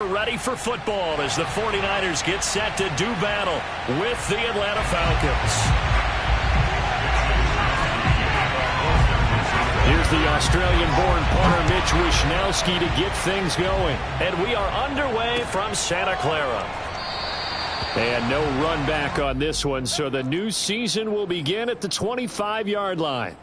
Ready for football as the 49ers get set to do battle with the Atlanta Falcons. Here's the Australian-born punter Mitch Wishnowsky to get things going. And we are underway from Santa Clara. And no run back on this one, so the new season will begin at the 25-yard line.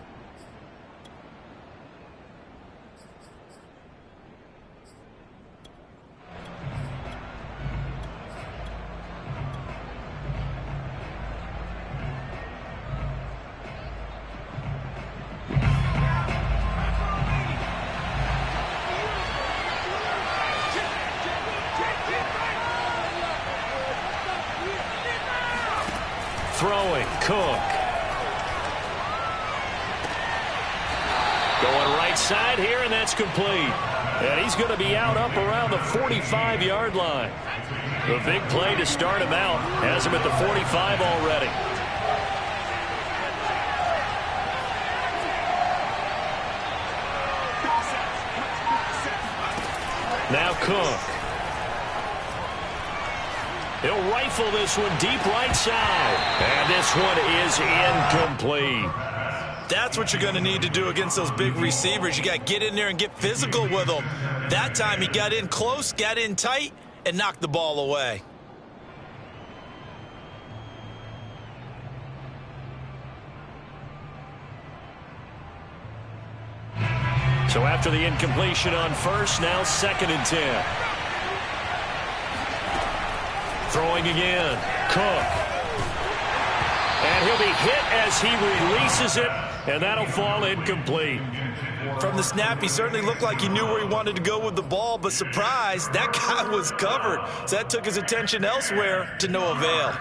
Throwing, Cook. Going right side here, and that's complete. And he's going to be out up around the 45-yard line. The big play to start him out. Has him at the 45 already. Now Cook. He'll rifle this one deep right side. And this one is incomplete. That's what you're going to need to do against those big receivers. You got to get in there and get physical with them. That time he got in close, got in tight, and knocked the ball away. So after the incompletion on first, now 2nd and 10. Throwing again, Cook. And he'll be hit as he releases it, and that'll fall incomplete. From the snap, he certainly looked like he knew where he wanted to go with the ball, but surprise, that guy was covered. So that took his attention elsewhere to no avail.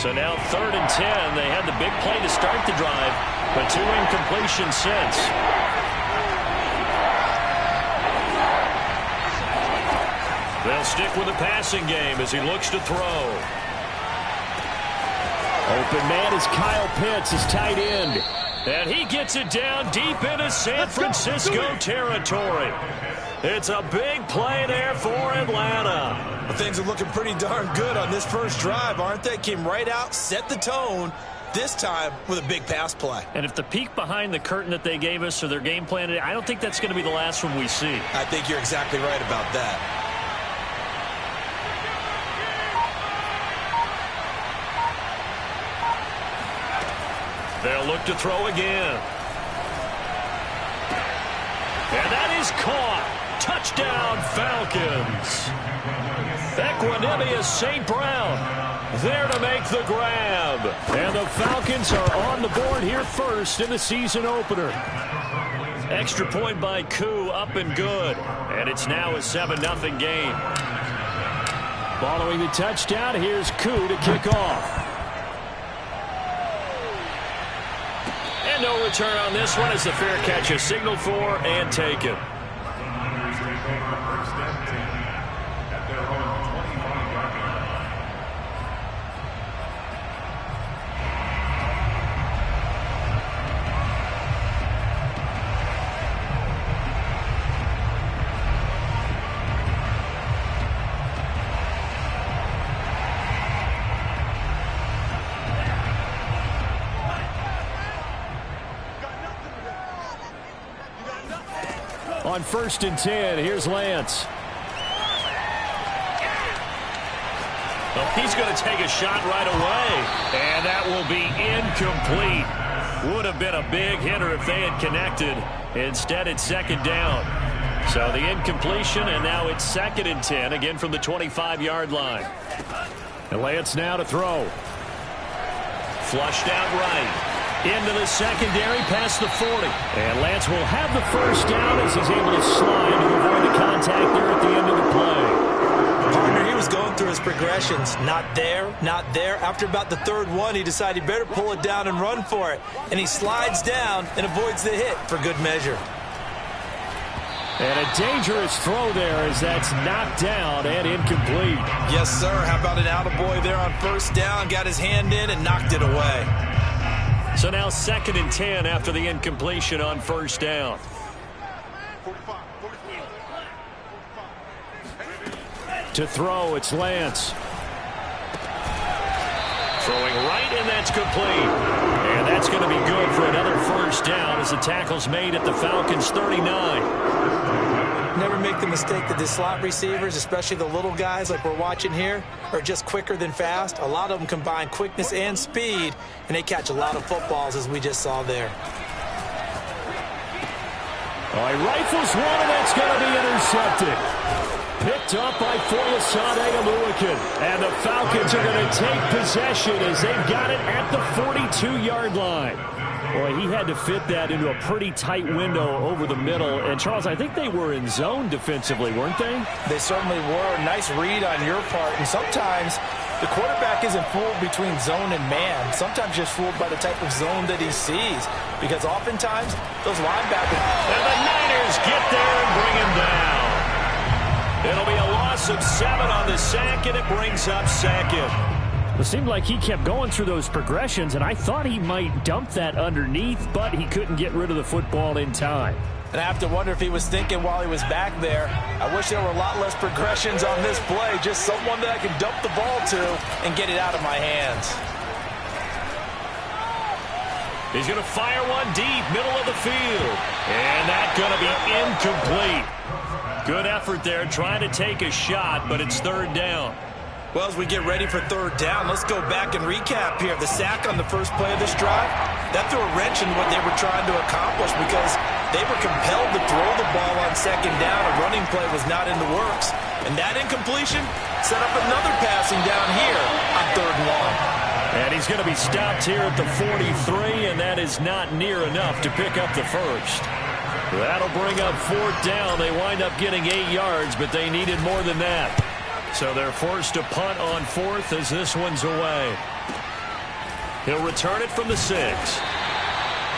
So now 3rd and 10. They had the big play to start the drive, but 2 incompletions since. They'll stick with the passing game as he looks to throw. Open man is Kyle Pitts, his tight end. And he gets it down deep into San Francisco territory. It's a big play there for Atlanta. Well, things are looking pretty darn good on this first drive, aren't they? Came right out, set the tone, this time with a big pass play. And if the peek behind the curtain that they gave us or their game plan, I don't think that's going to be the last one we see. I think you're exactly right about that. They'll look to throw again. And that is caught. Touchdown, Falcons. Equanimous St. Brown there to make the grab. And the Falcons are on the board here first in the season opener. Extra point by Koo, up and good. And it's now a 7-0 game. Following the touchdown, here's Koo to kick off. And no return on this one as the fair catch is signaled for and taken. On 1st and 10, here's Lance. Well, he's going to take a shot right away, and that will be incomplete. Would have been a big hitter if they had connected. Instead, it's 2nd down. So the incompletion, and now it's 2nd and 10, again from the 25-yard line. And Lance now to throw. Flushed out right. Into the secondary, past the 40. And Lance will have the first down as he's able to slide to avoid the contact there at the end of the play. Partner, he was going through his progressions. Not there, not there. After about the 3rd one, he decided he better pull it down and run for it. And he slides down and avoids the hit for good measure. And a dangerous throw there as that's knocked down and incomplete. Yes, sir. How about an attaboy there on 1st down? Got his hand in and knocked it away. So now 2nd and 10 after the incompletion on 1st down. To throw, it's Lance. Throwing right, and that's complete. And that's going to be good for another first down as the tackle's made at the Falcons' 39. Never make the mistake that the slot receivers, especially the little guys like we're watching here, are just quicker than fast. A lot of them combine quickness and speed, and they catch a lot of footballs, as we just saw there. All right, rifles one, and that's going to be intercepted. Picked up by Foyesade Aluakin. And the Falcons are going to take possession as they've got it at the 42-yard line. Boy, he had to fit that into a pretty tight window over the middle. And, Charles, I think they were in zone defensively, weren't they? They certainly were. Nice read on your part. And sometimes the quarterback isn't fooled between zone and man. Sometimes just fooled by the type of zone that he sees. Because oftentimes, those linebackers... And the Niners get there and bring him down. It'll be a loss of 7 on the sack, and it brings up second. It seemed like he kept going through those progressions, and I thought he might dump that underneath, but he couldn't get rid of the football in time. And I have to wonder if he was thinking while he was back there, I wish there were a lot less progressions on this play, just someone that I can dump the ball to and get it out of my hands. He's going to fire one deep, middle of the field. And that's going to be incomplete. Good effort there, trying to take a shot, but it's third down. Well, as we get ready for third down, let's go back and recap here. The sack on the first play of this drive, that threw a wrench in what they were trying to accomplish because they were compelled to throw the ball on second down. A running play was not in the works. And that incompletion set up another passing down here on third and long. And he's going to be stopped here at the 43, and that is not near enough to pick up the first. That'll bring up fourth down. They wind up getting 8 yards, but they needed more than that. So they're forced to punt on fourth as this one's away. He'll return it from the 6.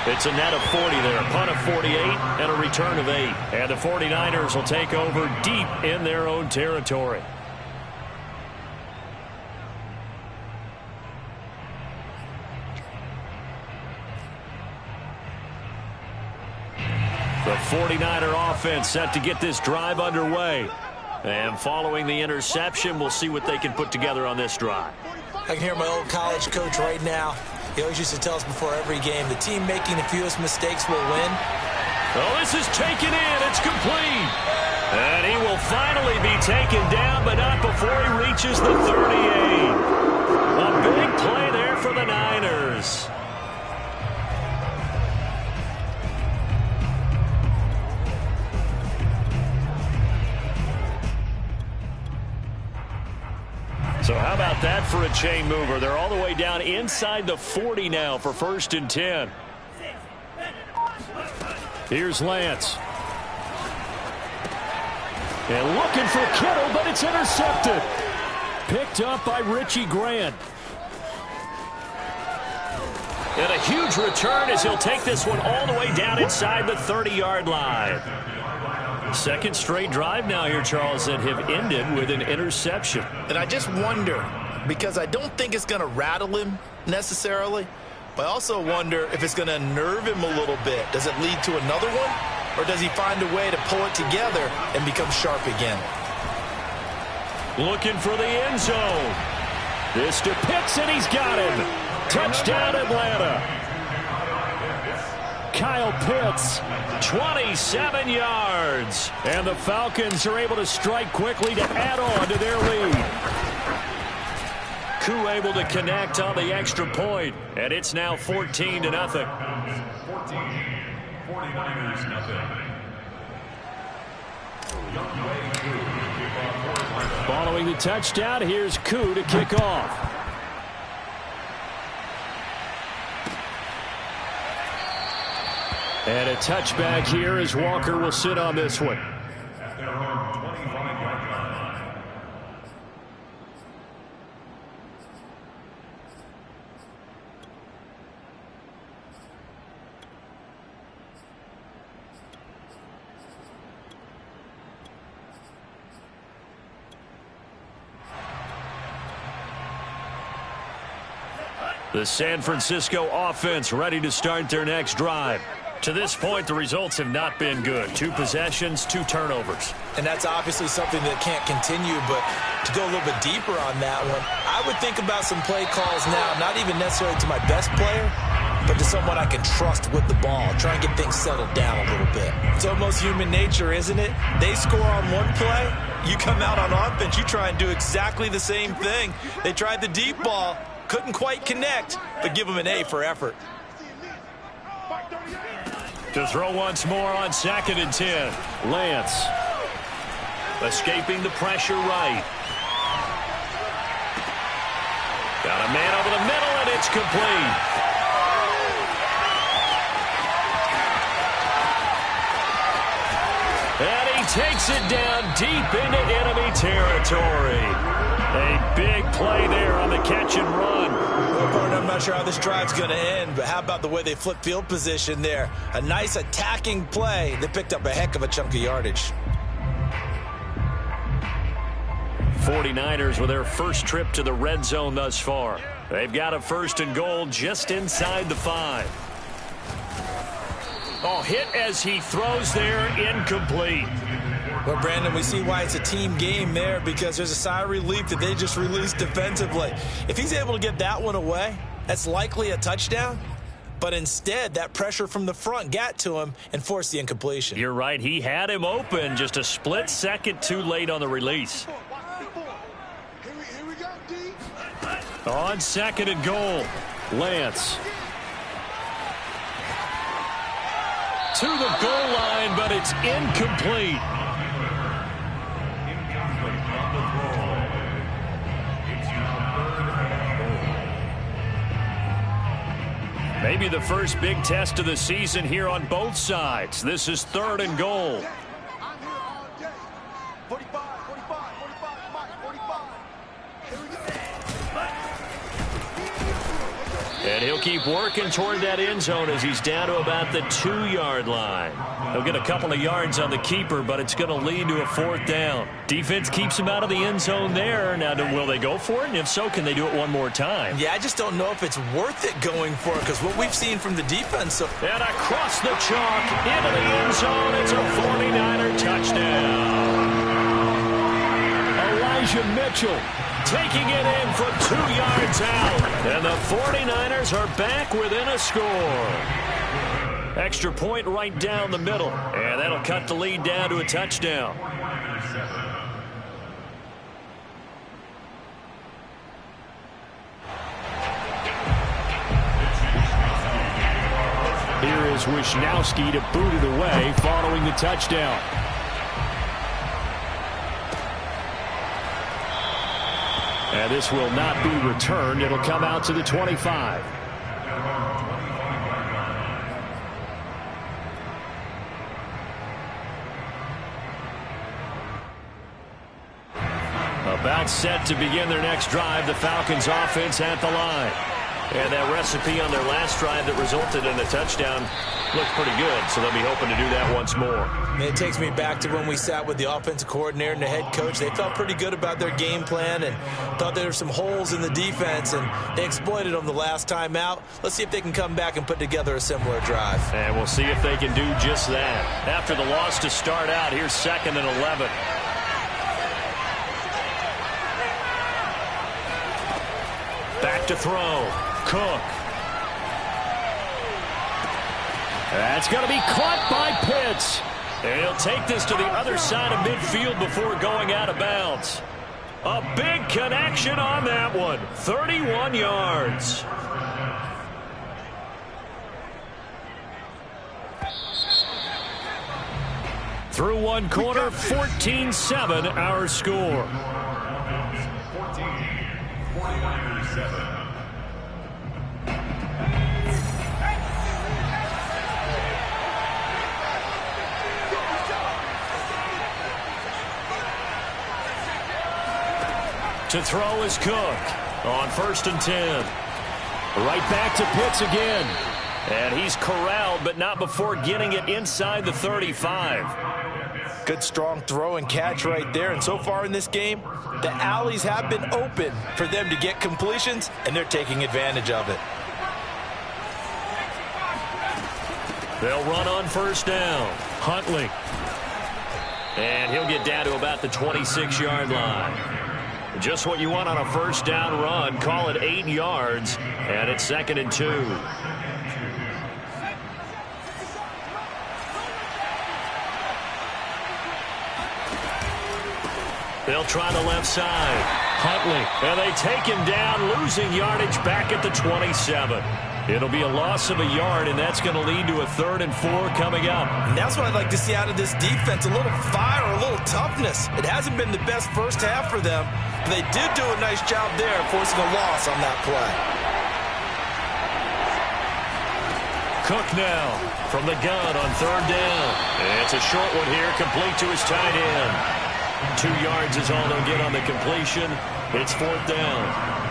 It's a net of 40 there, a punt of 48 and a return of 8. And the 49ers will take over deep in their own territory. The 49er offense set to get this drive underway. And following the interception, we'll see what they can put together on this drive. I can hear my old college coach right now. He always used to tell us before every game, the team making the fewest mistakes will win. Oh, this is taken in. It's complete. And he will finally be taken down, but not before he reaches the 38. A big play there for the Niners. So how about that for a chain mover? They're all the way down inside the 40 now for 1st and 10. Here's Lance. And looking for Kittle, but it's intercepted. Picked up by Richie Grant. And a huge return as he'll take this one all the way down inside the 30-yard line. Second straight drive now here, Charles, that have ended with an interception. And I just wonder, because I don't think it's going to rattle him necessarily, but I also wonder if it's going to unnerve him a little bit. Does it lead to another one, or does he find a way to pull it together and become sharp again? Looking for the end zone. This to Pitts, and he's got him. Touchdown, Atlanta. Kyle Pitts, 27 yards. And the Falcons are able to strike quickly to add on to their lead. Koo able to connect on the extra point, and it's now 14-0. 49ers nothing. Following the touchdown, here's Koo to kick off. And a touchback here as Walker will sit on this one. At their own 25-yard line. The San Francisco offense ready to start their next drive. To this point, the results have not been good. 2 possessions, 2 turnovers. And that's obviously something that can't continue, but to go a little bit deeper on that one, I would think about some play calls now, not even necessarily to my best player, but to someone I can trust with the ball. Try and get things settled down a little bit. It's almost human nature, isn't it? They score on one play, you come out on offense, you try and do exactly the same thing. They tried the deep ball, couldn't quite connect, but give them an A for effort. To throw once more on 2nd and 10. Lance. Escaping the pressure right. Got a man over the middle, and it's complete. And he takes it down deep into enemy territory. A big play there on the catch and run. I'm not sure how this drive's going to end, but how about the way they flip field position there? A nice attacking play that picked up a heck of a chunk of yardage. 49ers with their first trip to the red zone thus far. They've got a 1st and goal just inside the 5. Oh, hit as he throws there, incomplete. Well, Brandon, we see why it's a team game there, because there's a sigh of relief that they just released defensively. If he's able to get that one away, that's likely a touchdown. But instead, that pressure from the front got to him and forced the incompletion. You're right. He had him open, just a split second too late on the release. On 2nd and goal, Lance. To the goal line, but it's incomplete. Maybe the first big test of the season here on both sides. This is 3rd and goal. And he'll keep working toward that end zone as he's down to about the 2-yard line. He'll get a couple of yards on the keeper, but it's going to lead to a 4th down. Defense keeps him out of the end zone there. Now, will they go for it? And if so, can they do it one more time? Yeah, I just don't know if it's worth it going for it, because what we've seen from the defense. And across the chalk, into the end zone, it's a 49er touchdown. Elijah Mitchell taking it in from 2 yards out. And the 49ers are back within a score. Extra point right down the middle. And that'll cut the lead down to a touchdown. Here is Wisnowski to boot it away following the touchdown. And this will not be returned. It'll come out to the 25. About set to begin their next drive, the Falcons offense at the line. And that recipe on their last drive that resulted in a touchdown looked pretty good, so they'll be hoping to do that once more. And it takes me back to when we sat with the offensive coordinator and the head coach. They felt pretty good about their game plan and thought there were some holes in the defense, and they exploited them the last time out. Let's see if they can come back and put together a similar drive. And we'll see if they can do just that. After the loss to start out, here's 2nd and 11. Back to throw. Cook. That's going to be caught by Pitts. And he'll take this to the other side of midfield before going out of bounds. A big connection on that one. 31 yards. Through one quarter, 14-7 our score. 14, 49ers 7. To throw is Cook on 1st and 10. Right back to Pitts again. And he's corralled, but not before getting it inside the 35. Good strong throw and catch right there. And so far in this game, the alleys have been open for them to get completions, and they're taking advantage of it. They'll run on first down. Huntley. And he'll get down to about the 26-yard line. Just what you want on a first down run. Call it 8 yards, and it's 2nd and 2. They'll try the left side. Huntley, and they take him down, losing yardage back at the 27. It'll be a loss of a yard, and that's going to lead to a 3rd and 4 coming up. And that's what I'd like to see out of this defense, a little fire, a little toughness. It hasn't been the best first half for them, but they did do a nice job there forcing a loss on that play. Cook now from the gun on 3rd down. And it's a short one here, complete to his tight end. 2 yards is all they'll get on the completion. It's 4th down.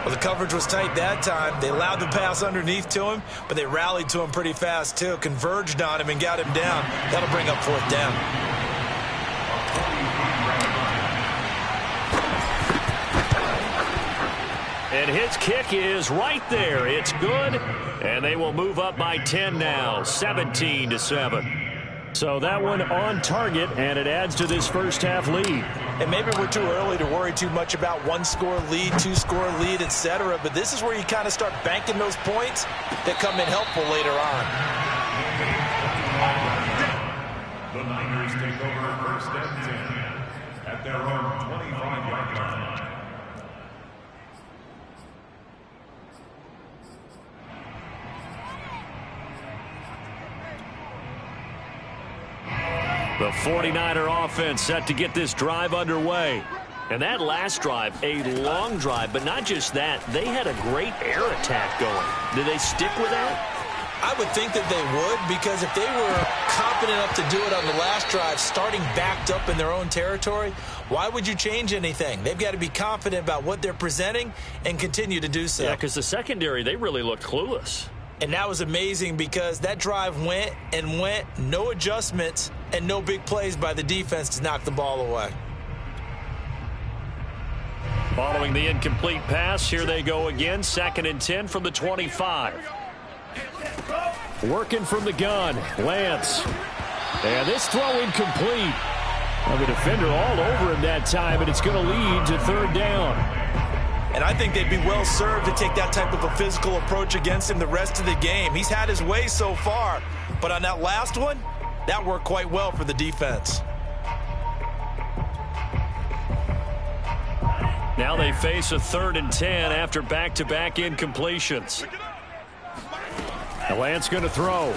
Well, the coverage was tight that time. They allowed the pass underneath to him, but they rallied to him pretty fast, too. Converged on him and got him down. That'll bring up 4th down. And his kick is right there. It's good, and they will move up by 10 now, 17-7. So that one on target, and it adds to this first half lead. And maybe we're too early to worry too much about 1-score lead, 2-score lead, etc. But this is where you kind of start banking those points that come in helpful later on. The Niners take over 1st and 10 at their own 25-yard line. The 49er offense set to get this drive underway. And that last drive, a long drive, but not just that. They had a great air attack going. Did they stick with that? I would think that they would, because if they were confident enough to do it on the last drive, starting backed up in their own territory, why would you change anything? They've got to be confident about what they're presenting and continue to do so. Yeah, because the secondary, they really looked clueless. And that was amazing because that drive went and went, no adjustments, and no big plays by the defense to knock the ball away. Following the incomplete pass, here they go again, 2nd and 10 from the 25. Working from the gun, Lance. And this throw incomplete. Well, the defender all over him that time, and it's going to lead to 3rd down. And I think they'd be well served to take that type of a physical approach against him the rest of the game. He's had his way so far, but on that last one, that worked quite well for the defense. Now they face a 3rd and 10 after back-to-back incompletions. And Lance going to throw.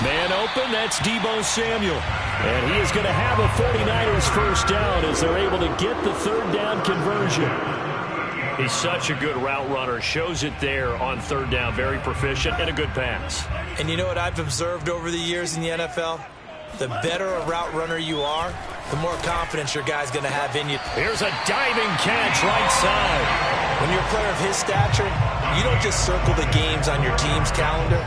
Man open, that's Deebo Samuel. And he is going to have a 49ers first down as they're able to get the 3rd down conversion. He's such a good route runner. Shows it there on 3rd down. Very proficient and a good pass. And you know what I've observed over the years in the NFL? The better a route runner you are, the more confidence your guy's going to have in you. Here's a diving catch right side. When you're a player of his stature, you don't just circle the games on your team's calendar.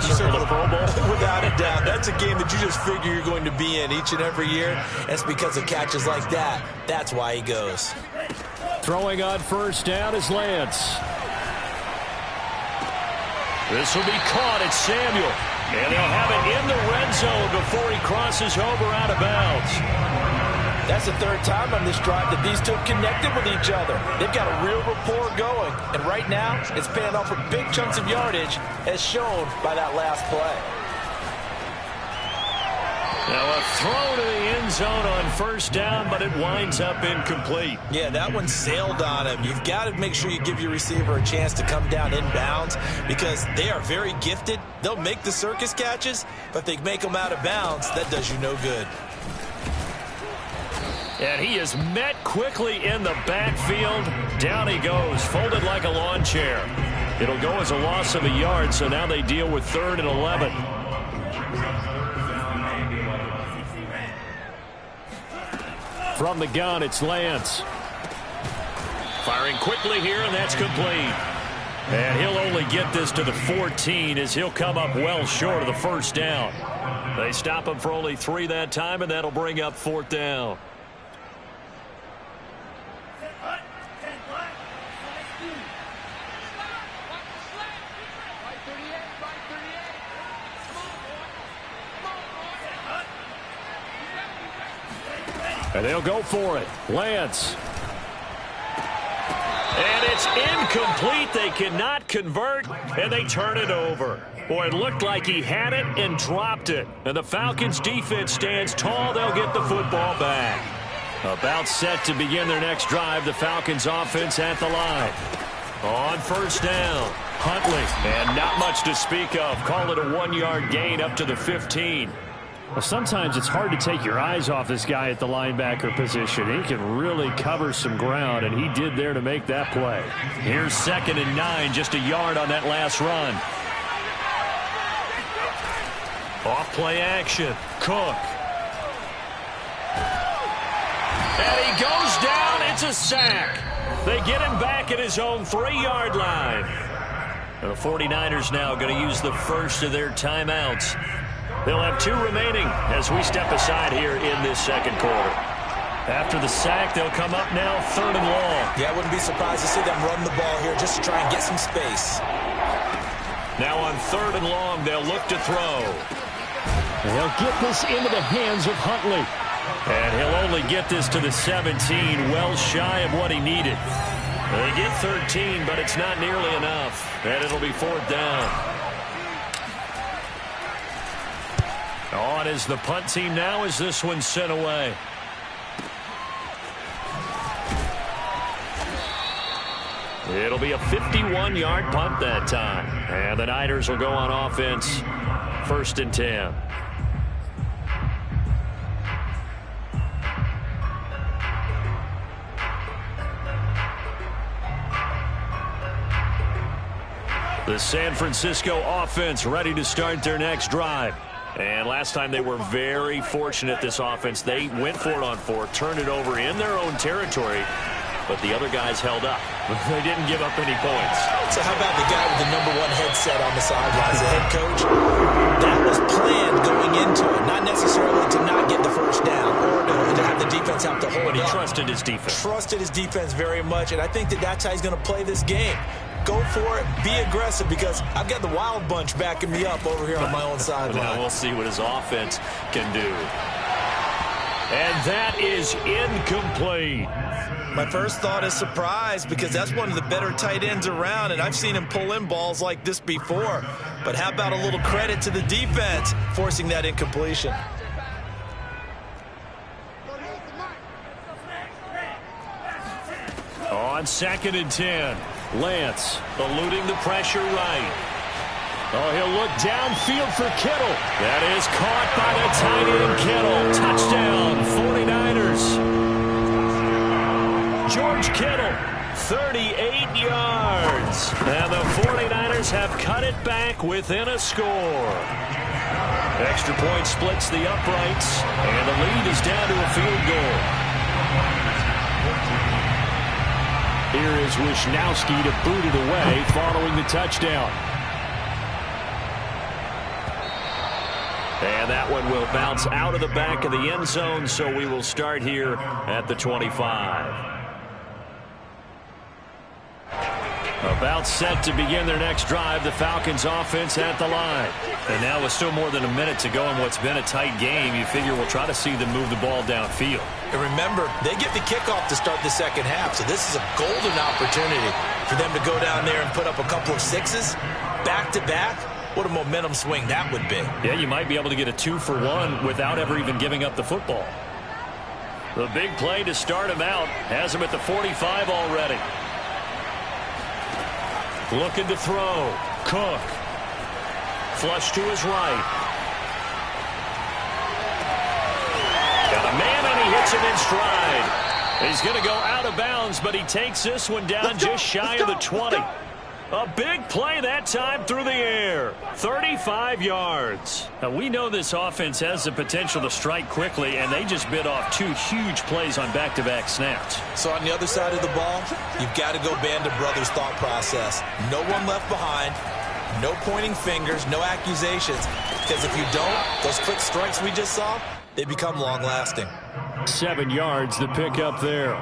You circle the Pro Bowl. Without a doubt. That's a game that you just figure you're going to be in each and every year. And it's because of catches like that. That's why he goes. Throwing on first down is Lance. This will be caught at Samuel. And they'll have it in the red zone before he crosses over out of bounds. That's the 3rd time on this drive that these two have connected with each other. They've got a real rapport going. And right now, it's paying off with big chunks of yardage, as shown by that last play. Now a throw to the end zone on first down, but it winds up incomplete. Yeah, that one sailed on him. You've got to make sure you give your receiver a chance to come down inbounds because they are very gifted. They'll make the circus catches, but if they make them out of bounds, that does you no good. And he is met quickly in the backfield. Down he goes, folded like a lawn chair. It'll go as a loss of a yard, so now they deal with 3rd and 11. From the gun, it's Lance. Firing quickly here, and that's complete. And he'll only get this to the 14 as he'll come up well short of the first down. They stop him for only 3 that time, and that'll bring up 4th down. And they'll go for it. Lance. And it's incomplete. They cannot convert, and they turn it over. Boy, it looked like he had it and dropped it. And the Falcons defense stands tall. They'll get the football back. About set to begin their next drive. The Falcons offense at the line. On first down, Huntley. And not much to speak of. Call it a 1-yard gain up to the 15. Well, sometimes it's hard to take your eyes off this guy at the linebacker position. He can really cover some ground, and he did there to make that play. Here's 2nd and 9, just a yard on that last run. Off play action, Cook. And he goes down, it's a sack. They get him back at his own 3-yard line. And the 49ers now going to use the first of their timeouts. They'll have 2 remaining as we step aside here in this second quarter. After the sack, they'll come up now 3rd and long. Yeah, I wouldn't be surprised to see them run the ball here just to try and get some space. Now on 3rd and long, they'll look to throw. They'll get this into the hands of Huntley. And he'll only get this to the 17, well shy of what he needed. They get 13, but it's not nearly enough. And it'll be 4th down. On is the punt team now as this one's sent away. It'll be a 51-yard punt that time. And the Niners will go on offense. 1st and 10. The San Francisco offense ready to start their next drive. And last time they were very fortunate, this offense. They went for it on 4, turned it over in their own territory, but the other guys held up. They didn't give up any points. So how about the guy with the number 1 headset on the sidelines, the head coach? That was planned going into it, not necessarily to not get the first down or to have the defense have to hold But he up. trusted his defense. Trusted his defense very much, and I think that's how he's going to play this game. Go for it, be aggressive, because I've got the Wild Bunch backing me up over here on my own sideline. Now we'll see what his offense can do. And that is incomplete. My first thought is surprise, because that's one of the better tight ends around, and I've seen him pull in balls like this before. But how about a little credit to the defense forcing that incompletion? On 2nd and 10, Lance eluding the pressure right. Oh, he'll look downfield for Kittle. That is caught by the tight end Kittle. Touchdown, 49ers. George Kittle, 38 yards. And the 49ers have cut it back within a score. Extra point splits the uprights, and the lead is down to a field goal. Here is Wisnowski to boot it away following the touchdown. And that one will bounce out of the back of the end zone, so we will start here at the 25. About set to begin their next drive, the Falcons offense at the line. And now with still more than a minute to go in what's been a tight game, you figure we'll try to see them move the ball downfield. And remember, they get the kickoff to start the second half, so this is a golden opportunity for them to go down there and put up a couple of 6s back-to-back. What a momentum swing that would be. Yeah, you might be able to get a 2-for-1 without ever even giving up the football. The big play to start him out has him at the 45 already. Looking to throw. Cook. Flush to his right. Got a man, and he hits him in stride. He's going to go out of bounds, but he takes this one down just shy of the 20. A big play that time through the air. 35 yards. Now, we know this offense has the potential to strike quickly, and they just bit off 2 huge plays on back-to-back snaps. So on the other side of the ball, you've got to go band of brothers thought process. No one left behind. No pointing fingers, no accusations. Because if you don't, those quick strikes we just saw, they become long-lasting. 7 yards, the pickup there.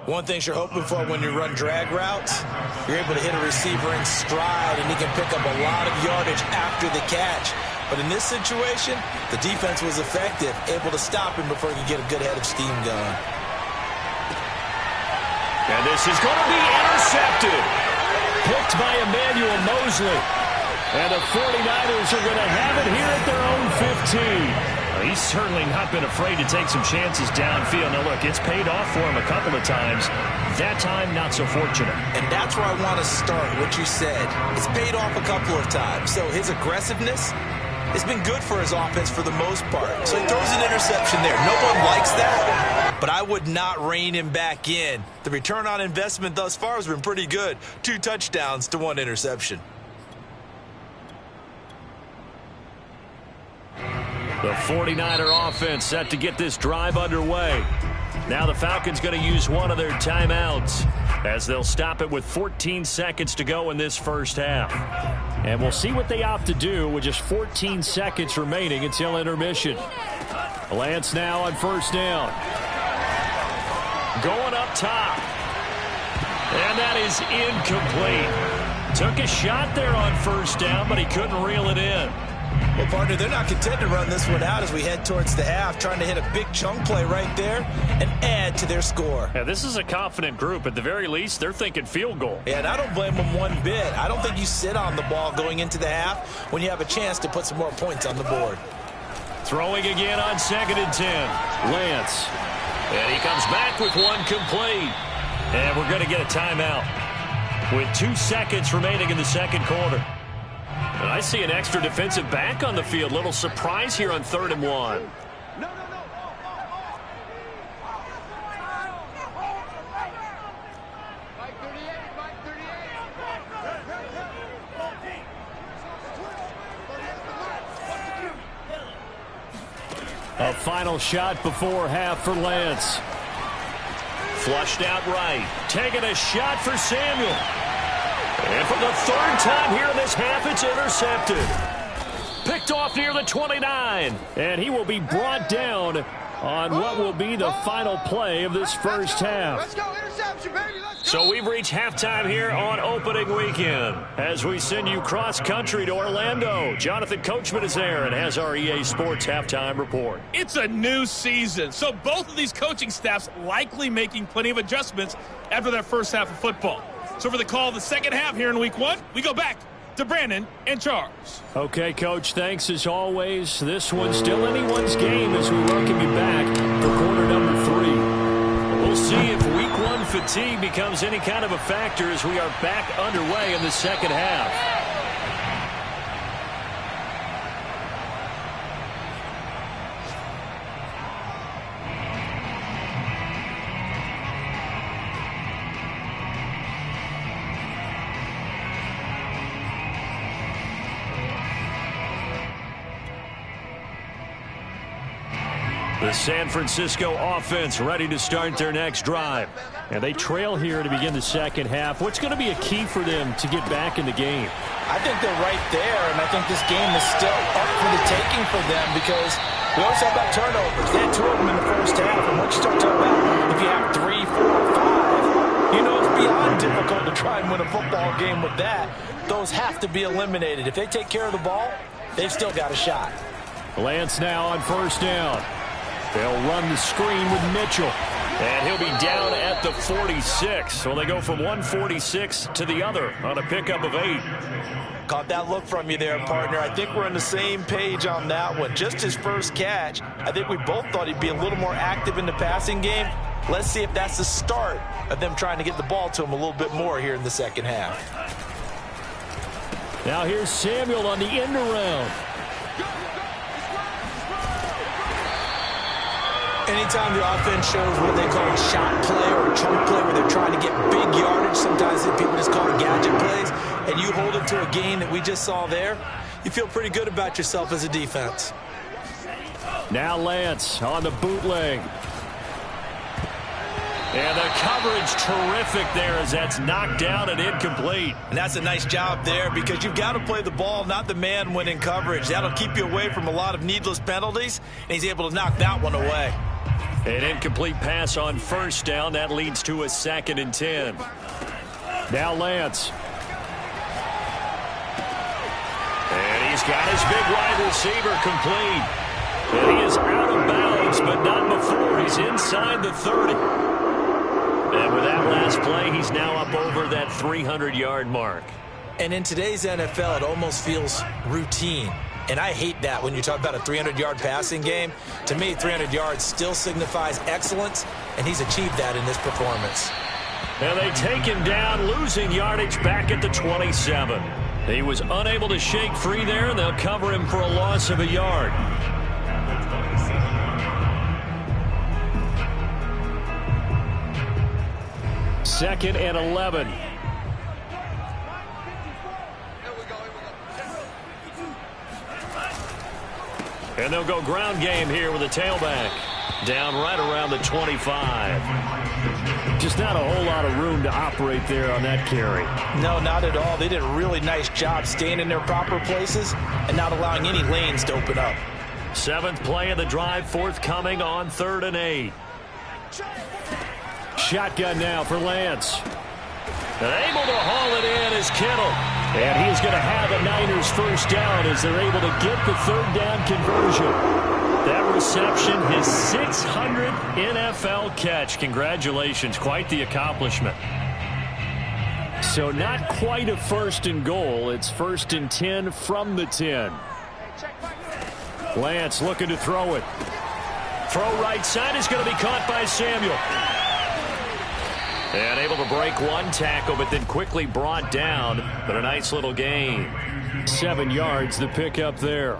One thing you're hoping for when you run drag routes, you're able to hit a receiver in stride, and he can pick up a lot of yardage after the catch. But in this situation, the defense was effective, able to stop him before he could get a good head of steam going. And this is going to be intercepted. Picked by Emmanuel Mosley. And the 49ers are going to have it here at their own 15. He's certainly not been afraid to take some chances downfield. Now, look, it's paid off for him a couple of times. That time, not so fortunate. And that's where I want to start, what you said. It's paid off a couple of times. So his aggressiveness has been good for his offense for the most part. So he throws an interception there. No one likes that, but I would not rein him back in. The return on investment thus far has been pretty good. 2 touchdowns to 1 interception. The 49er offense set to get this drive underway. Now the Falcons going to use one of their timeouts as they'll stop it with 14 seconds to go in this first half. And we'll see what they opt to do with just 14 seconds remaining until intermission. Lance now on first down. Going up top. And that is incomplete. Took a shot there on first down, but he couldn't reel it in. Well, partner, they're not content to run this one out as we head towards the half, trying to hit a big chunk play right there and add to their score. Yeah, this is a confident group. At the very least, they're thinking field goal. Yeah, and I don't blame them one bit. I don't think you sit on the ball going into the half when you have a chance to put some more points on the board. Throwing again on 2nd and 10. Lance. And he comes back with one complete. And we're going to get a timeout with 2 seconds remaining in the second quarter. And I see an extra defensive back on the field. Little surprise here on 3rd and 1. A final shot before half for Lance. Flushed out right. Taking a shot for Samuel. And for the 3rd time here in this half, it's intercepted. Picked off near the 29. And he will be brought down on what will be the final play of this first half. Let's go, interception, baby, let's go. So we've reached halftime here on opening weekend. As we send you cross-country to Orlando, Jonathan Coachman is there and has our EA Sports halftime report. It's a new season, so both of these coaching staffs likely making plenty of adjustments after that first half of football. So for the call of the second half here in week 1, we go back to Brandon and Charles. Okay, Coach, thanks as always. This one's still anyone's game as we welcome you back for quarter number 3. We'll see if week 1 fatigue becomes any kind of a factor as we are back underway in the second half. The San Francisco offense ready to start their next drive. And they trail here to begin the second half. What's going to be a key for them to get back in the game? I think they're right there, and I think this game is still up for the taking for them because we always talk about turnovers. They had 2 of them in the first half, and once you start talking about if you have 3, 4, 5, you know it's beyond difficult to try and win a football game with that. Those have to be eliminated. If they take care of the ball, they've still got a shot. Lance now on first down. They'll run the screen with Mitchell. And he'll be down at the 46. So they go from 146 to the other on a pickup of 8. Caught that look from you there, partner. I think we're on the same page on that one. Just his first catch, I think we both thought he'd be a little more active in the passing game. Let's see if that's the start of them trying to get the ball to him a little bit more here in the second half. Now here's Samuel on the end around. Anytime the offense shows what they call a shot play or a chunk play where they're trying to get big yardage, sometimes people just call it gadget plays, and you hold it to a game that we just saw there, you feel pretty good about yourself as a defense. Now Lance on the bootleg. And the coverage terrific there as that's knocked down and incomplete. And that's a nice job there because you've got to play the ball, not the man when in coverage. That'll keep you away from a lot of needless penalties, and he's able to knock that one away. An incomplete pass on first down. That leads to a 2nd and 10. Now Lance. And he's He's got his big wide receiver complete. And he is out of bounds, but not before he's inside the 30. And with that last play, he's now up over that 300-yard mark. And in today's NFL, it almost feels routine. And I hate that when you talk about a 300-yard passing game. To me, 300 yards still signifies excellence, and he's achieved that in this performance. And they take him down, losing yardage back at the 27. He was unable to shake free there, and they'll cover him for a loss of a yard. Second and 11. And they'll go ground game here with a tailback. Down right around the 25. Just not a whole lot of room to operate there on that carry. No, not at all. They did a really nice job staying in their proper places and not allowing any lanes to open up. 7th play of the drive, forthcoming on 3rd and 8. Shotgun now for Lance. And able to haul it in is Kittle. And he's going to have a Niners first down as they're able to get the 3rd down conversion. That reception, his 600th NFL catch. Congratulations, quite the accomplishment. So not quite a 1st and goal. It's 1st and 10 from the 10. Lance looking to throw it. Throw right side is going to be caught by Samuel. And able to break one tackle, but then quickly brought down. But a nice little gain. 7 yards, the pickup there.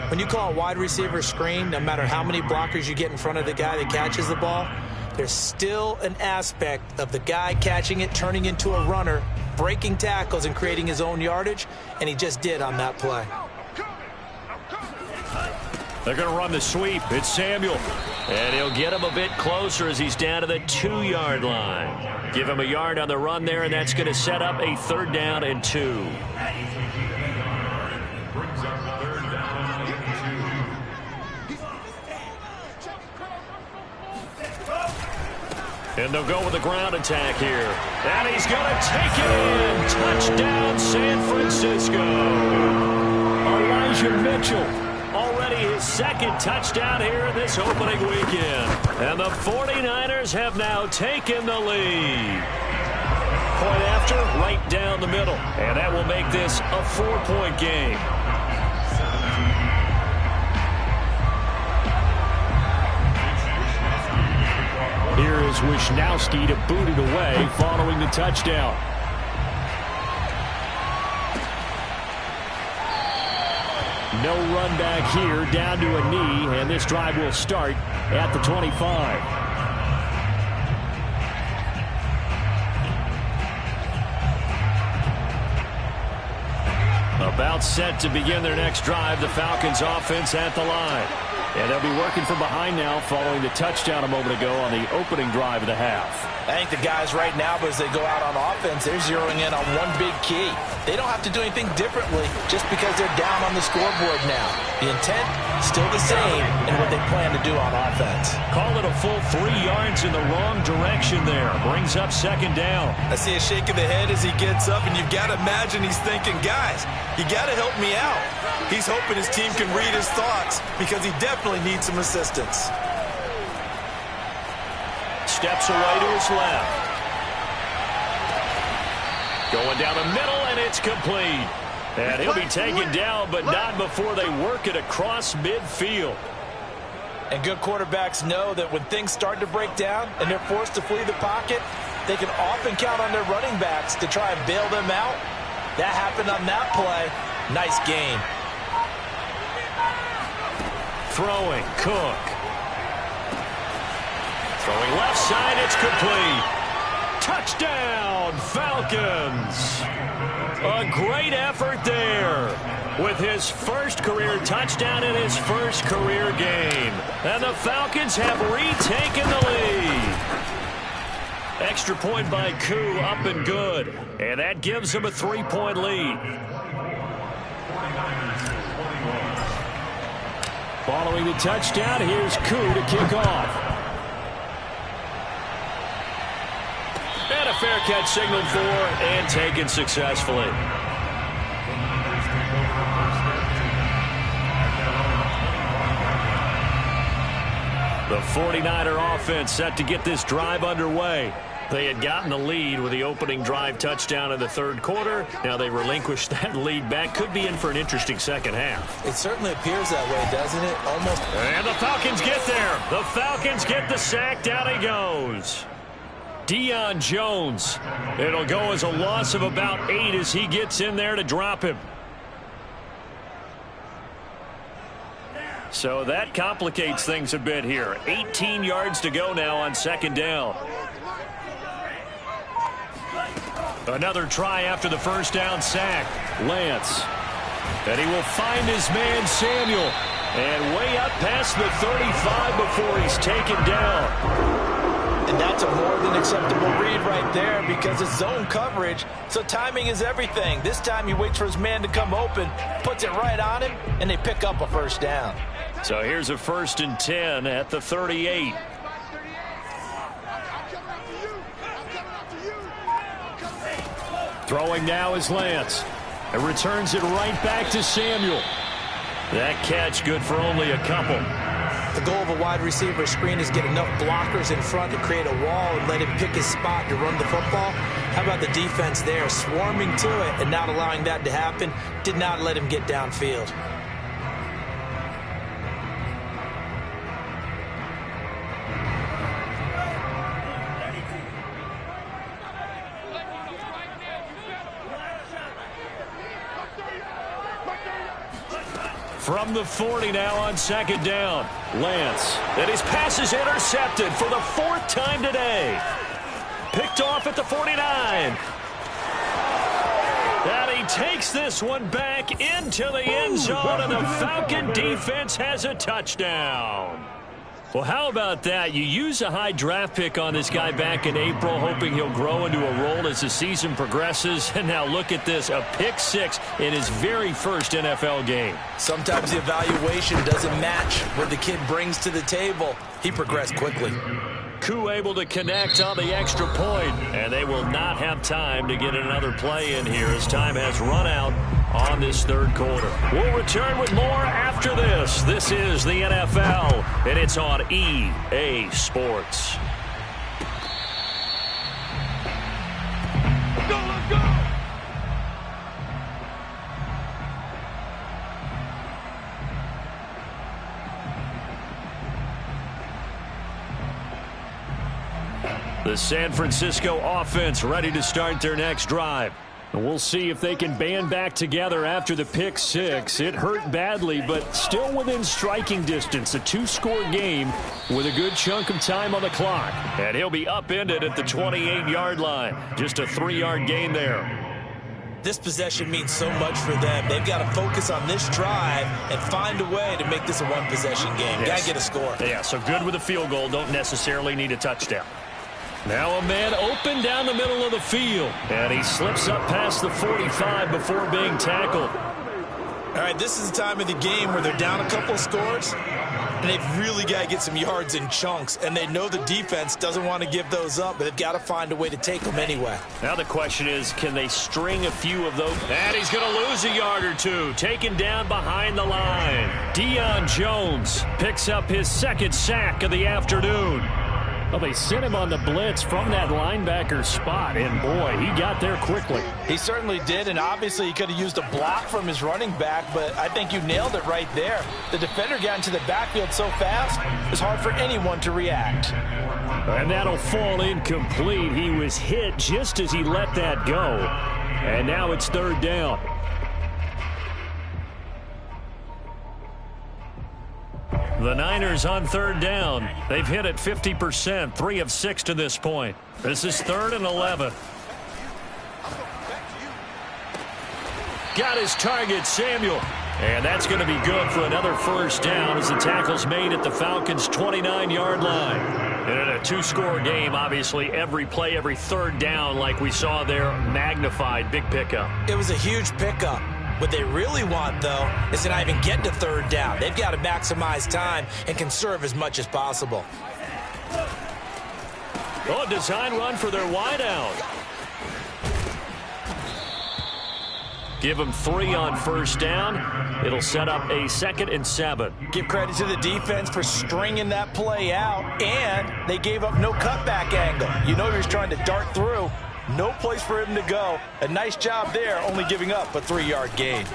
When you call a wide receiver screen, no matter how many blockers you get in front of the guy that catches the ball, there's still an aspect of the guy catching it, turning into a runner, breaking tackles and creating his own yardage, and he just did on that play. They're going to run the sweep. It's Samuel. And he'll get him a bit closer as he's down to the 2-yard line. Give him a yard on the run there, and that's going to set up a 3rd down and 2. And they'll go with the ground attack here. And he's going to take it in. Touchdown, San Francisco. Elijah Mitchell. Already his 2nd touchdown here in this opening weekend. And the 49ers have now taken the lead. Point after, right down the middle. And that will make this a 4-point game. Here is Wisnowski to boot it away following the touchdown. No run back here, down to a knee, and this drive will start at the 25. About set to begin their next drive, the Falcons offense at the line. And they'll be working from behind now following the touchdown a moment ago on the opening drive of the half. I think the guys right now, as they go out on offense, they're zeroing in on one big key. They don't have to do anything differently just because they're down on the scoreboard now. The intent, still the same in what they plan to do on offense. Call it a full 3 yards in the wrong direction there. Brings up 2nd down. I see a shake of the head as he gets up, and you've got to imagine he's thinking, guys, you got to help me out. He's hoping his team can read his thoughts because he definitely needs some assistance. Steps away to his left. Going down the middle, and it's complete. And he'll be taken down, but not before they work it across midfield. And good quarterbacks know that when things start to break down and they're forced to flee the pocket, they can often count on their running backs to try and bail them out. That happened on that play. Nice game. Throwing, Cook. Throwing left side, it's complete. Touchdown, Falcons. A great effort there with his first career touchdown in his first career game. And the Falcons have retaken the lead. Extra point by Koo, up and good. And that gives them a 3-point lead. Following the touchdown, here's Koo to kick off. And a fair catch signaled for and taken successfully. The 49er offense set to get this drive underway. They had gotten the lead with the opening drive touchdown in the third quarter. Now they relinquished that lead back. Could be in for an interesting second half. It certainly appears that way, doesn't it? Almost. And the Falcons get there. The Falcons get the sack. Down he goes. Deion Jones. It'll go as a loss of about 8 as he gets in there to drop him. So that complicates things a bit here. 18 yards to go now on second down. Another try after the first down sack. Lance. And he will find his man Samuel. And way up past the 35 before he's taken down. And that's a more than acceptable read right there because it's zone coverage, so timing is everything. This time he waits for his man to come open, puts it right on him, and they pick up a first down. So here's a 1st and 10 at the 38. Throwing now is Lance. And returns it right back to Samuel. That catch good for only a couple. The goal of a wide receiver screen is get enough blockers in front to create a wall and let him pick his spot to run the football. How about the defense there, swarming to it and not allowing that to happen? Did not let him get downfield. From the 40 now on second down. Lance. And his pass is intercepted for the 4th time today. Picked off at the 49. And he takes this one back into the end zone, and the Falcon defense has a touchdown. Well, how about that? You use a high draft pick on this guy back in April, hoping he'll grow into a role as the season progresses. And now look at this, a pick 6 in his very first NFL game. Sometimes the evaluation doesn't match what the kid brings to the table. He progressed quickly. Koo able to connect on the extra point, and they will not have time to get another play in here as time has run out on this third quarter. We'll return with more after this. This is the NFL, and it's on EA Sports. Let's go, let's go! The San Francisco offense ready to start their next drive. And we'll see if they can band back together after the pick 6. It hurt badly, but still within striking distance. A 2-score game with a good chunk of time on the clock. And he'll be upended at the 28-yard line. Just a 3-yard gain there. This possession means so much for them. They've got to focus on this drive and find a way to make this a one-possession game. Yes. Got to get a score. Yeah, so good with a field goal. Don't necessarily need a touchdown. Now a man open down the middle of the field. And he slips up past the 45 before being tackled. All right, this is the time of the game where they're down a couple of scores, and they've really got to get some yards in chunks. And they know the defense doesn't want to give those up, but they've got to find a way to take them anyway. Now the question is, can they string a few of those? And he's going to lose a yard or two. Taken down behind the line. Deion Jones picks up his 2nd sack of the afternoon. Well, they sent him on the blitz from that linebacker spot, and boy, he got there quickly. He certainly did, and obviously he could have used a block from his running back, but I think you nailed it right there. The defender got into the backfield so fast, it's hard for anyone to react. And that'll fall incomplete. He was hit just as he let that go. And now it's 3rd down. The Niners on 3rd down. They've hit it 50%, 3 of 6 to this point. This is 3rd and 11. Got his target, Samuel. And that's going to be good for another first down as the tackle's made at the Falcons' 29-yard line. And in a 2-score game, obviously, every play, every 3rd down, like we saw there, magnified. Big pickup. It was a huge pickup. What they really want, though, is to not even get to 3rd down. They've got to maximize time and conserve as much as possible. Oh, design run for their wideout. Give them 3 on first down. It'll set up a 2nd and 7. Give credit to the defense for stringing that play out, and they gave up no cutback angle. You know he was trying to dart through. No place for him to go. A nice job there, only giving up a 3-yard gain.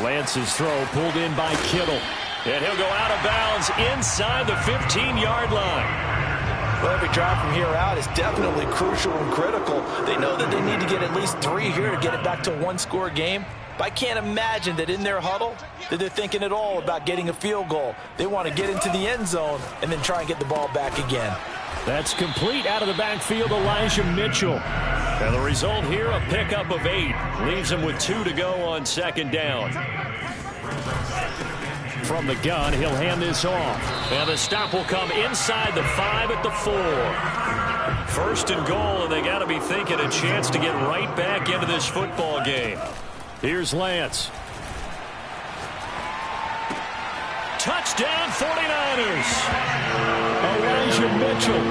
Lance's throw pulled in by Kittle. And he'll go out of bounds inside the 15-yard line. Well, every drive from here out is definitely crucial and critical. They know that they need to get at least 3 here to get it back to a 1-score game. But I can't imagine that in their huddle that they're thinking at all about getting a field goal. They want to get into the end zone and then try and get the ball back again. That's complete out of the backfield, Elijah Mitchell. And the result here, a pickup of 8. Leaves him with 2 to go on 2nd down. From the gun, he'll hand this off. And the stop will come inside the 5 at the 4. 1st and goal, and they got to be thinking a chance to get right back into this football game. Here's Lance. Touchdown 49ers. Elijah Mitchell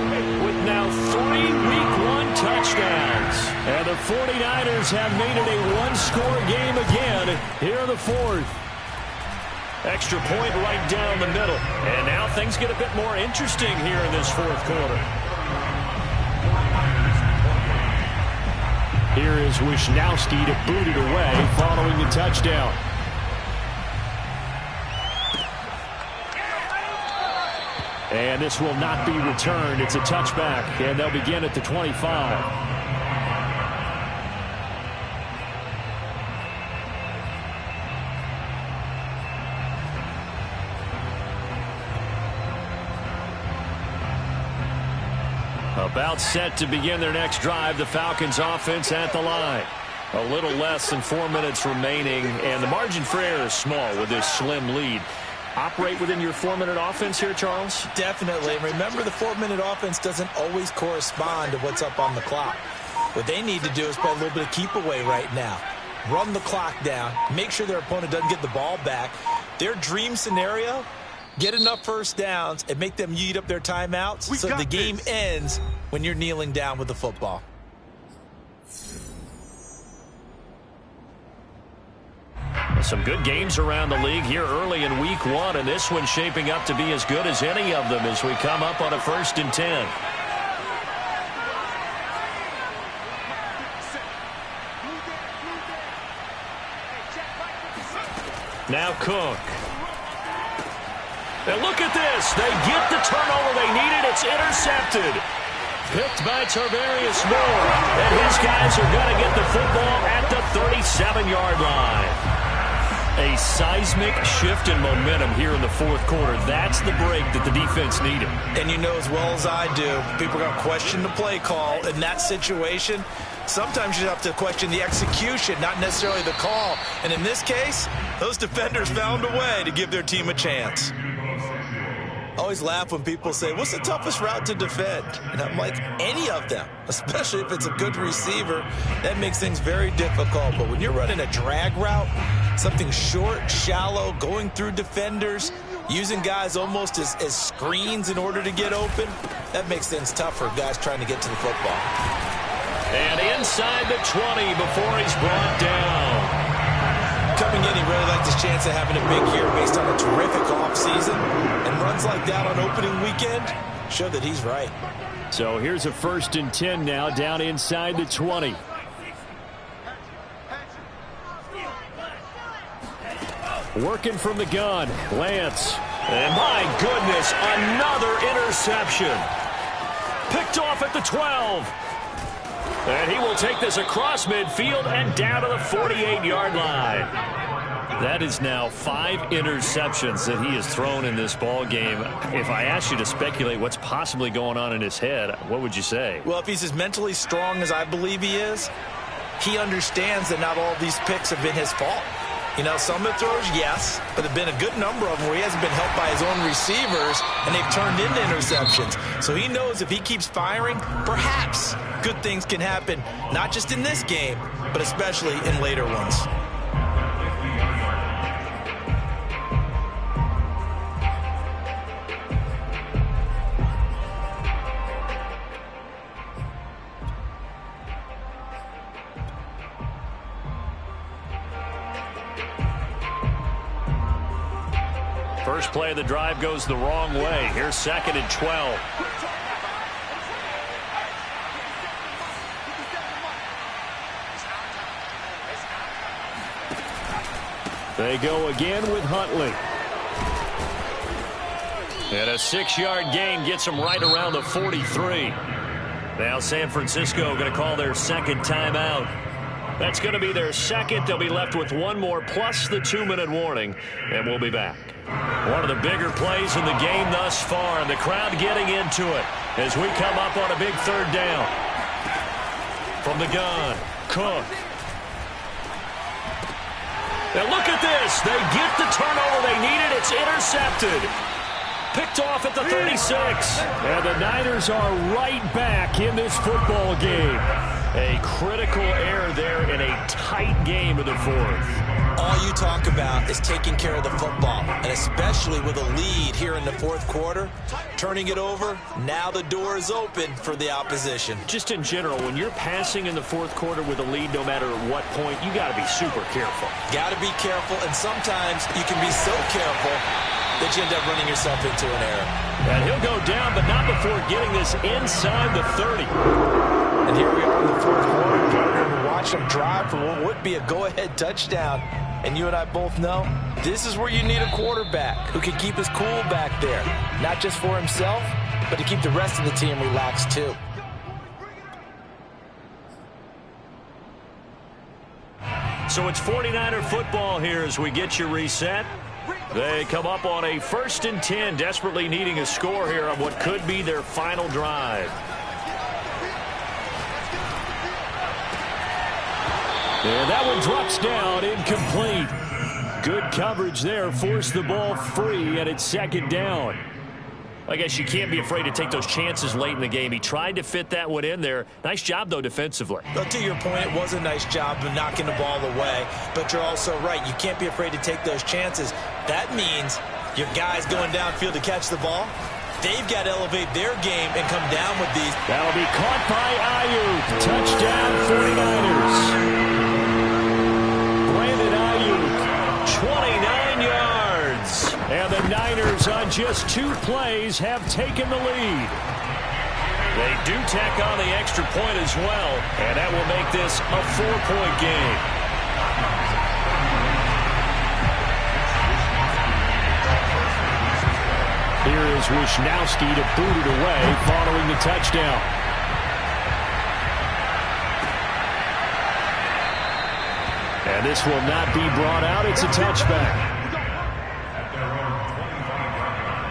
with now 3 Week 1 touchdowns. And the 49ers have made it a 1-score game again here in the 4th. Extra point right down the middle. And now things get a bit more interesting here in this 4th quarter. Here is Wisnowski to boot it away following the touchdown. And this will not be returned. It's a touchback, and they'll begin at the 25. About set to begin their next drive, the Falcons offense at the line. A little less than 4 minutes remaining, and the margin for error is small with this slim lead. Operate within your 4-minute offense here, Charles? Definitely. And remember, the 4-minute offense doesn't always correspond to what's up on the clock. What they need to do is play a little bit of keep away right now. Run the clock down. Make sure their opponent doesn't get the ball back. Their dream scenario, get enough first downs and make them eat up their timeouts so the game ends when you're kneeling down with the football. Some good games around the league here early in Week 1, and this one's shaping up to be as good as any of them as we come up on a 1st and 10. Now Cook. And look at this. They get the turnover they needed. It's intercepted. Picked by Tarvarius Moore. And his guys are going to get the football at the 37-yard line. A seismic shift in momentum here in the 4th quarter. That's the break that the defense needed. And you know as well as I do, people are going to question the play call in that situation. Sometimes you have to question the execution, not necessarily the call. And in this case, those defenders found a way to give their team a chance. I always laugh when people say, what's the toughest route to defend? And I'm like, any of them, especially if it's a good receiver. That makes things very difficult. But when you're running a drag route, something short, shallow, going through defenders, using guys almost as screens in order to get open, that makes things tough for guys trying to get to the football. And inside the 20 before he's brought down. Coming in, he really liked his chance of having a big year based on a terrific offseason. And runs like that on opening weekend show that he's right. So here's a 1st and 10 now down inside the 20. Working from the gun, Lance. And my goodness, another interception. Picked off at the 12. And he will take this across midfield and down to the 48-yard line. That is now 5 interceptions that he has thrown in this ball game. If I asked you to speculate what's possibly going on in his head, what would you say? Well, if he's as mentally strong as I believe he is, he understands that not all of these picks have been his fault. You know, some of the throws, yes, but there have been a good number of them where he hasn't been helped by his own receivers, and they've turned into interceptions. So he knows if he keeps firing, perhaps good things can happen, not just in this game, but especially in later ones. First play of the drive goes the wrong way. Here's 2nd and 12. They go again with Huntley. And a 6-yard gain gets them right around the 43. Now San Francisco going to call their second timeout. That's going to be their second. They'll be left with one more plus the 2-minute warning, and we'll be back. One of the bigger plays in the game thus far, and the crowd getting into it as we come up on a big 3rd down. From the gun, Cook. Now look at this. They get the turnover they needed. It's intercepted. Picked off at the 36. And the Niners are right back in this football game. A critical error there in a tight game in the 4th. All you talk about is taking care of the football, and especially with a lead here in the 4th quarter, turning it over, now the door is open for the opposition. Just in general, when you're passing in the 4th quarter with a lead, no matter at what point, you got to be super careful. Got to be careful, and sometimes you can be so careful that you end up running yourself into an error. And he'll go down, but not before getting this inside the 30. And here we are in the 4th quarter, partner, to watch them drive for what would be a go-ahead touchdown. And you and I both know this is where you need a quarterback who can keep his cool back there, not just for himself, but to keep the rest of the team relaxed too. So it's 49er football here as we get you reset. They come up on a 1st and 10, desperately needing a score here on what could be their final drive. And that one drops down, incomplete. Good coverage there, forced the ball free, and it's 2nd down. I guess you can't be afraid to take those chances late in the game. He tried to fit that one in there. Nice job, though, defensively. Well, to your point, it was a nice job of knocking the ball away, but you're also right. You can't be afraid to take those chances. That means your guys going downfield to catch the ball, they've got to elevate their game and come down with these. That'll be caught by Ayuk. Touchdown, 49ers. 29 yards. And the Niners on just 2 plays have taken the lead. They do tack on the extra point as well, and that will make this a 4-point game. Here is Wishnowski to boot it away following the touchdown. And this will not be brought out. It's a touchback. At their own 25-yard line.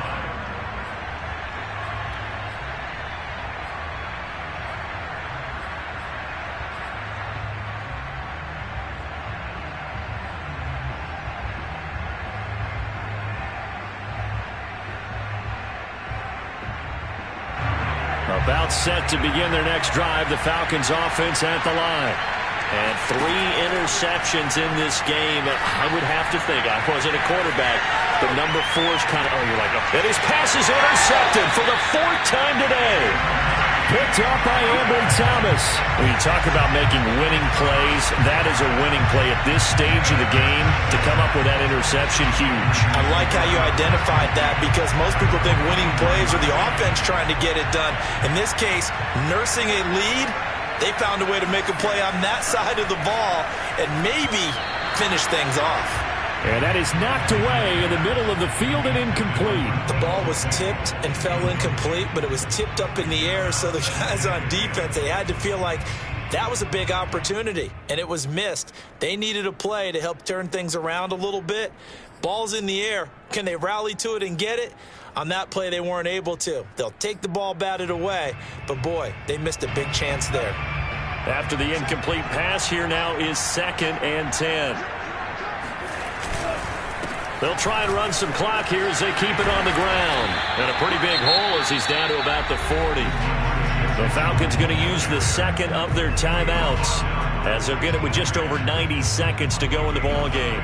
About set to begin their next drive. The Falcons offense at the line. And 3 interceptions in this game. I would have to think, I wasn't a quarterback, but number 4 is kind of, you're like, oh. And his pass is intercepted for the 4th time today. Picked up by Ambry Thomas. When you talk about making winning plays, that is a winning play at this stage of the game. To come up with that interception, huge. I like how you identified that, because most people think winning plays are the offense trying to get it done. In this case, nursing a lead, they found a way to make a play on that side of the ball and maybe finish things off. And that is knocked away in the middle of the field and incomplete. The ball was tipped and fell incomplete, but it was tipped up in the air, so the guys on defense, they had to feel like that was a big opportunity, and it was missed. They needed a play to help turn things around a little bit. Ball's in the air. Can they rally to it and get it? On that play, they weren't able to. They'll take the ball batted away, but boy, they missed a big chance there. After the incomplete pass, here now is 2nd and 10. They'll try and run some clock here as they keep it on the ground. And a pretty big hole as he's down to about the 40. The Falcons going to use the 2nd of their timeouts as they'll get it with just over 90 seconds to go in the ball game.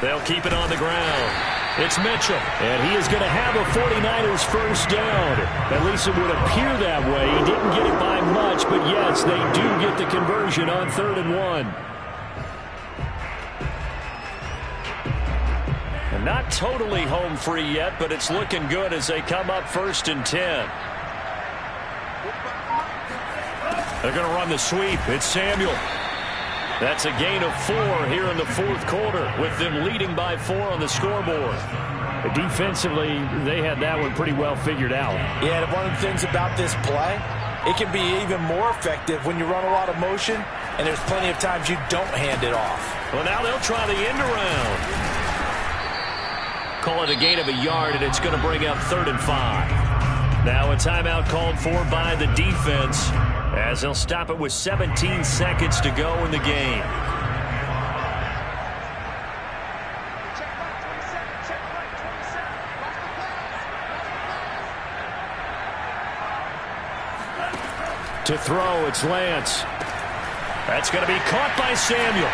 They'll keep it on the ground. It's Mitchell, and he is going to have a 49ers first down. At least it would appear that way. He didn't get it by much, but yes, they do get the conversion on 3rd and 1. And not totally home free yet, but it's looking good as they come up 1st and 10. They're going to run the sweep. It's Samuel. That's a gain of 4 here in the 4th quarter, with them leading by 4 on the scoreboard. Defensively, they had that one pretty well figured out. Yeah, and one of the things about this play, it can be even more effective when you run a lot of motion, and there's plenty of times you don't hand it off. Well, now they'll try the end around. Call it a gain of a yard, and it's going to bring up 3rd and 5. Now a timeout called for by the defense, as they'll stop it with 17 seconds to go in the game. To throw, it's Lance. That's going to be caught by Samuel.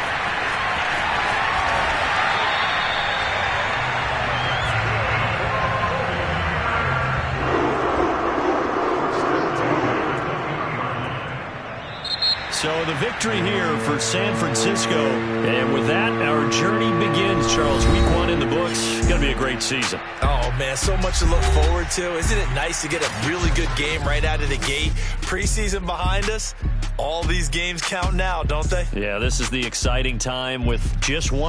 So the victory here for San Francisco. And with that, our journey begins, Charles. Week 1 in the books. Going to be a great season. Oh, man, so much to look forward to. Isn't it nice to get a really good game right out of the gate? Preseason behind us. All these games count now, don't they? Yeah, this is the exciting time with just one